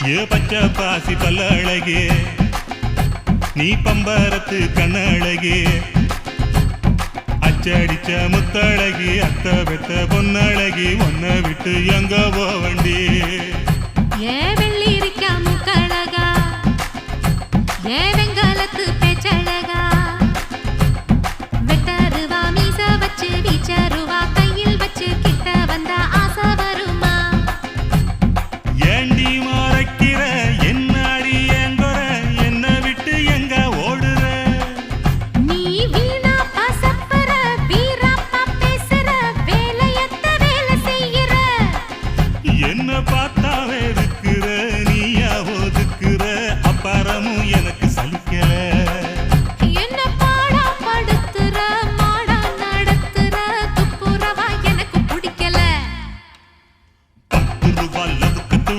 ஏ பச்சை பாசி பல்ல அழகே நீ பம்பரத்து கண்ணழகே அச்சடிச்ச முத்தழகி அத்த பெத்த பொன்னழகி ஒன்ன விட்டு எங்க போவண்டி